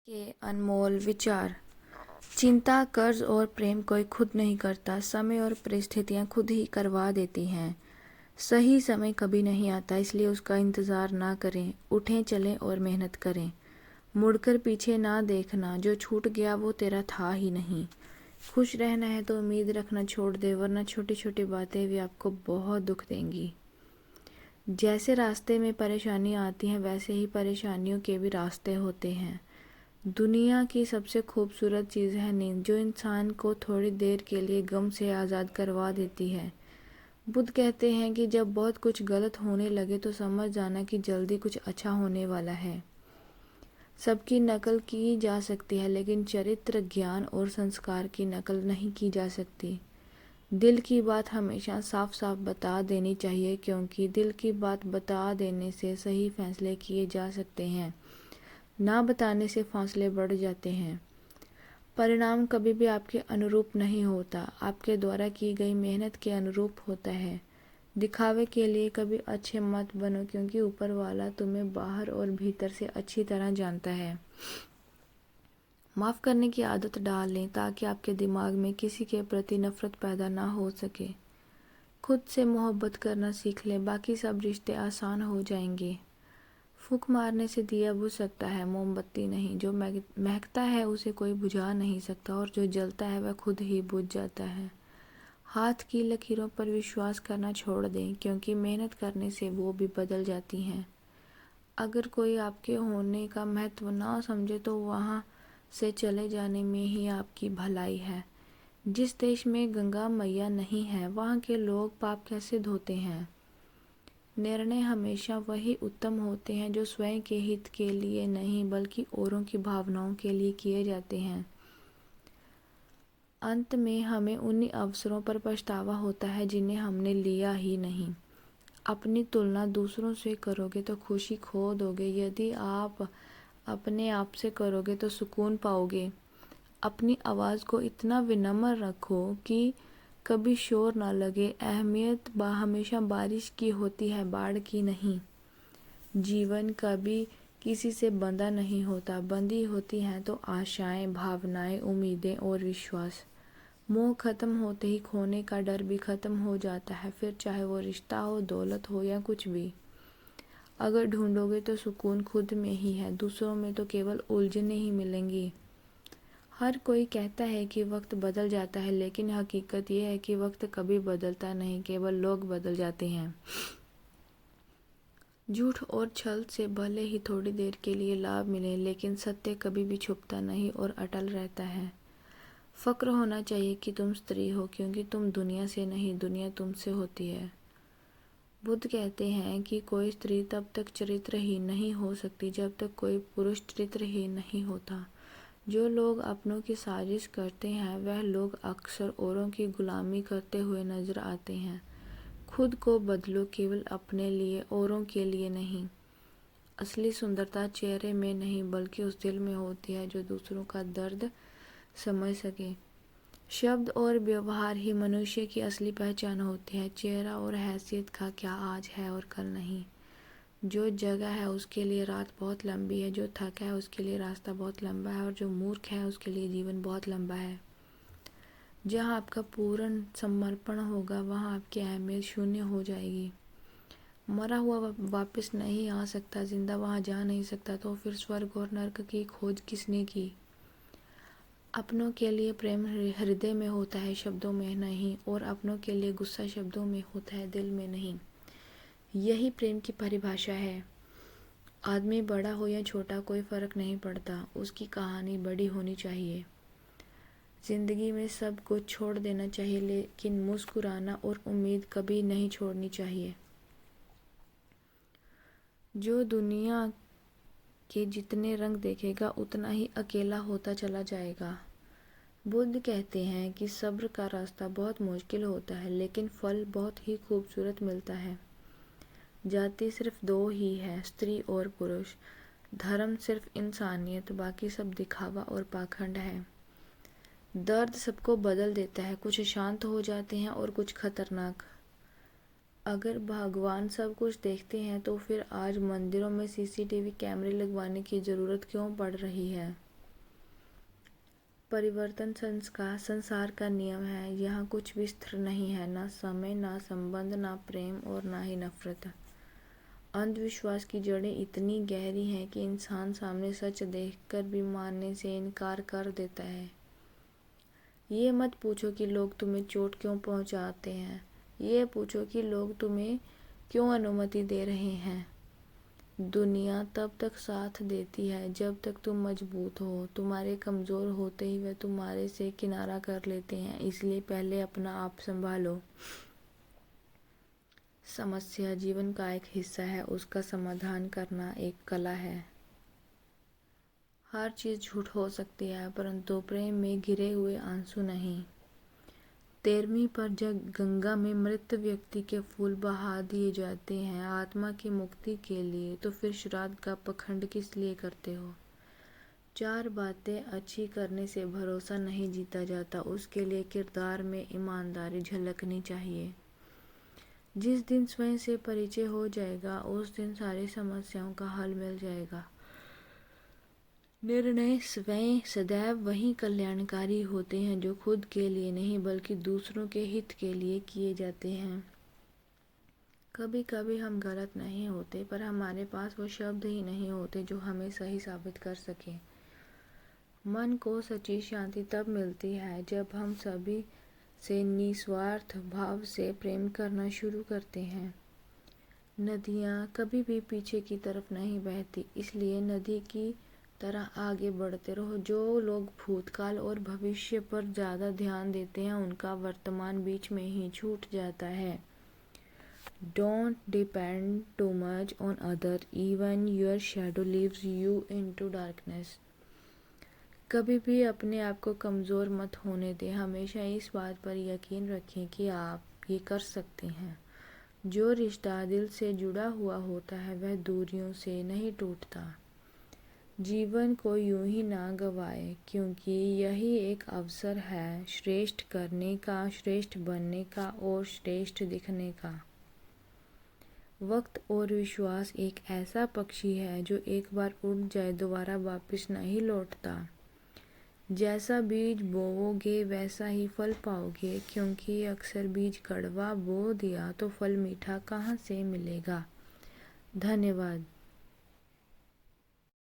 के अनमोल विचार। चिंता, कर्ज और प्रेम कोई खुद नहीं करता, समय और परिस्थितियां खुद ही करवा देती हैं। सही समय कभी नहीं आता, इसलिए उसका इंतज़ार ना करें। उठें, चलें और मेहनत करें। मुड़कर पीछे ना देखना, जो छूट गया वो तेरा था ही नहीं। खुश रहना है तो उम्मीद रखना छोड़ दे, वरना छोटी छोटी बातें भी आपको बहुत दुख देंगी। जैसे रास्ते में परेशानियां आती हैं, वैसे ही परेशानियों के भी रास्ते होते हैं। दुनिया की सबसे खूबसूरत चीज़ है नींद, जो इंसान को थोड़ी देर के लिए गम से आज़ाद करवा देती है। बुद्ध कहते हैं कि जब बहुत कुछ गलत होने लगे तो समझ जाना कि जल्दी कुछ अच्छा होने वाला है। सबकी नकल की जा सकती है, लेकिन चरित्र, ज्ञान और संस्कार की नकल नहीं की जा सकती। दिल की बात हमेशा साफ साफ बता देनी चाहिए, क्योंकि दिल की बात बता देने से सही फैसले किए जा सकते हैं। ना बताने से फासले बढ़ जाते हैं। परिणाम कभी भी आपके अनुरूप नहीं होता, आपके द्वारा की गई मेहनत के अनुरूप होता है। दिखावे के लिए कभी अच्छे मत बनो, क्योंकि ऊपर वाला तुम्हें बाहर और भीतर से अच्छी तरह जानता है। माफ़ करने की आदत डाल लें, ताकि आपके दिमाग में किसी के प्रति नफरत पैदा ना हो सके। खुद से मोहब्बत करना सीख लें, बाकी सब रिश्ते आसान हो जाएंगे। फूंक मारने से दिया बुझ सकता है, मोमबत्ती नहीं। जो महकता है उसे कोई बुझा नहीं सकता, और जो जलता है वह खुद ही बुझ जाता है। हाथ की लकीरों पर विश्वास करना छोड़ दें, क्योंकि मेहनत करने से वो भी बदल जाती हैं। अगर कोई आपके होने का महत्व ना समझे तो वहाँ से चले जाने में ही आपकी भलाई है। जिस देश में गंगा मैया नहीं है, वहाँ के लोग पाप कैसे धोते हैं। निर्णय हमेशा वही उत्तम होते हैं जो स्वयं के हित के लिए नहीं, बल्कि औरों की भावनाओं के लिए किए जाते हैं। अंत में हमें उन्हीं अवसरों पर पछतावा होता है जिन्हें हमने लिया ही नहीं। अपनी तुलना दूसरों से करोगे तो खुशी खो दोगे। यदि आप अपने आप से करोगे तो सुकून पाओगे। अपनी आवाज़ को इतना विनम्र रखो कि कभी शोर ना लगे। अहमियत हमेशा बारिश की होती है, बाढ़ की नहीं। जीवन कभी किसी से बंधा नहीं होता, बंधी होती हैं तो आशाएं, भावनाएं, उम्मीदें और विश्वास। मोह खत्म होते ही खोने का डर भी खत्म हो जाता है, फिर चाहे वो रिश्ता हो, दौलत हो या कुछ भी। अगर ढूंढोगे तो सुकून खुद में ही है, दूसरों में तो केवल उलझने ही मिलेंगी। हर कोई कहता है कि वक्त बदल जाता है, लेकिन हकीकत यह है कि वक्त कभी बदलता नहीं, केवल लोग बदल जाते हैं। झूठ और छल से भले ही थोड़ी देर के लिए लाभ मिले, लेकिन सत्य कभी भी छुपता नहीं और अटल रहता है। फक्र होना चाहिए कि तुम स्त्री हो, क्योंकि तुम दुनिया से नहीं, दुनिया तुमसे होती है। बुद्ध कहते हैं कि कोई स्त्री तब तक चरित्रहीन नहीं हो सकती जब तक कोई पुरुष चरित्रहीन नहीं होता। जो लोग अपनों की साजिश करते हैं, वह लोग अक्सर औरों की गुलामी करते हुए नजर आते हैं। खुद को बदलो, केवल अपने लिए, औरों के लिए नहीं। असली सुंदरता चेहरे में नहीं, बल्कि उस दिल में होती है जो दूसरों का दर्द समझ सके। शब्द और व्यवहार ही मनुष्य की असली पहचान होती है। चेहरा और हैसियत का क्या आज है और कल नहीं। जो जगह है उसके लिए रात बहुत लंबी है, जो थका है उसके लिए रास्ता बहुत लंबा है, और जो मूर्ख है उसके लिए जीवन बहुत लंबा है। जहाँ आपका पूर्ण समर्पण होगा, वहाँ आपकी अहमियत शून्य हो जाएगी। मरा हुआ वापस नहीं आ सकता, जिंदा वहाँ जा नहीं सकता, तो फिर स्वर्ग और नर्क की खोज किसने की। अपनों के लिए प्रेम हृदय में होता है, शब्दों में नहीं, और अपनों के लिए गुस्सा शब्दों में होता है, दिल में नहीं। यही प्रेम की परिभाषा है। आदमी बड़ा हो या छोटा, कोई फर्क नहीं पड़ता, उसकी कहानी बड़ी होनी चाहिए। जिंदगी में सब कुछ छोड़ देना चाहिए, लेकिन मुस्कुराना और उम्मीद कभी नहीं छोड़नी चाहिए। जो दुनिया के जितने रंग देखेगा, उतना ही अकेला होता चला जाएगा। बुद्ध कहते हैं कि सब्र का रास्ता बहुत मुश्किल होता है, लेकिन फल बहुत ही खूबसूरत मिलता है। जाति सिर्फ दो ही है, स्त्री और पुरुष। धर्म सिर्फ इंसानियत, बाकी सब दिखावा और पाखंड है। दर्द सबको बदल देता है, कुछ शांत हो जाते हैं और कुछ खतरनाक। अगर भगवान सब कुछ देखते हैं तो फिर आज मंदिरों में सीसीटीवी कैमरे लगवाने की ज़रूरत क्यों पड़ रही है। परिवर्तन संसार का नियम है। यहाँ कुछ भी स्थिर नहीं है, ना समय, ना संबंध, ना प्रेम और ना ही नफरत। अंधविश्वास की जड़ें इतनी गहरी हैं कि इंसान सामने सच देखकर भी मानने से इनकार कर देता है। ये मत पूछो कि लोग तुम्हें चोट क्यों पहुंचाते हैं, ये पूछो कि लोग तुम्हें क्यों अनुमति दे रहे हैं। दुनिया तब तक साथ देती है जब तक तुम मजबूत हो। तुम्हारे कमज़ोर होते ही वे तुम्हारे से किनारा कर लेते हैं, इसलिए पहले अपना आप संभालो। समस्या जीवन का एक हिस्सा है, उसका समाधान करना एक कला है। हर चीज़ झूठ हो सकती है, परंतु प्रेम में घिरे हुए आंसू नहीं। 13वीं पर जब गंगा में मृत व्यक्ति के फूल बहा दिए जाते हैं आत्मा की मुक्ति के लिए, तो फिर श्राद्ध का पखंड किस लिए करते हो? 4 बातें अच्छी करने से भरोसा नहीं जीता जाता, उसके लिए किरदार में ईमानदारी झलकनी चाहिए। जिस दिन स्वयं से परिचय हो जाएगा उस दिन सारी समस्याओं का हल मिल जाएगा। निर्णय स्वयं सदैव वही कल्याणकारी होते हैं जो खुद के लिए नहीं बल्कि दूसरों के हित के लिए किए जाते हैं। कभी कभी हम गलत नहीं होते, पर हमारे पास वो शब्द ही नहीं होते जो हमें सही साबित कर सके। मन को सच्ची शांति तब मिलती है जब हम सभी से निस्वार्थ भाव से प्रेम करना शुरू करते हैं। नदियाँ कभी भी पीछे की तरफ नहीं बहती, इसलिए नदी की तरह आगे बढ़ते रहो। जो लोग भूतकाल और भविष्य पर ज़्यादा ध्यान देते हैं उनका वर्तमान बीच में ही छूट जाता है। Don't depend too much on others, even your shadow leaves you into darkness. कभी भी अपने आप को कमज़ोर मत होने दें। हमेशा इस बात पर यकीन रखें कि आप ये कर सकते हैं। जो रिश्ता दिल से जुड़ा हुआ होता है वह दूरियों से नहीं टूटता। जीवन को यूं ही ना गवाए, क्योंकि यही एक अवसर है श्रेष्ठ करने का, श्रेष्ठ बनने का और श्रेष्ठ दिखने का। वक्त और विश्वास एक ऐसा पक्षी है जो एक बार उड़ जाए दोबारा वापस नहीं लौटता। जैसा बीज बोओगे वैसा ही फल पाओगे, क्योंकि अक्सर बीज कड़वा बो दिया तो फल मीठा कहाँ से मिलेगा। धन्यवाद।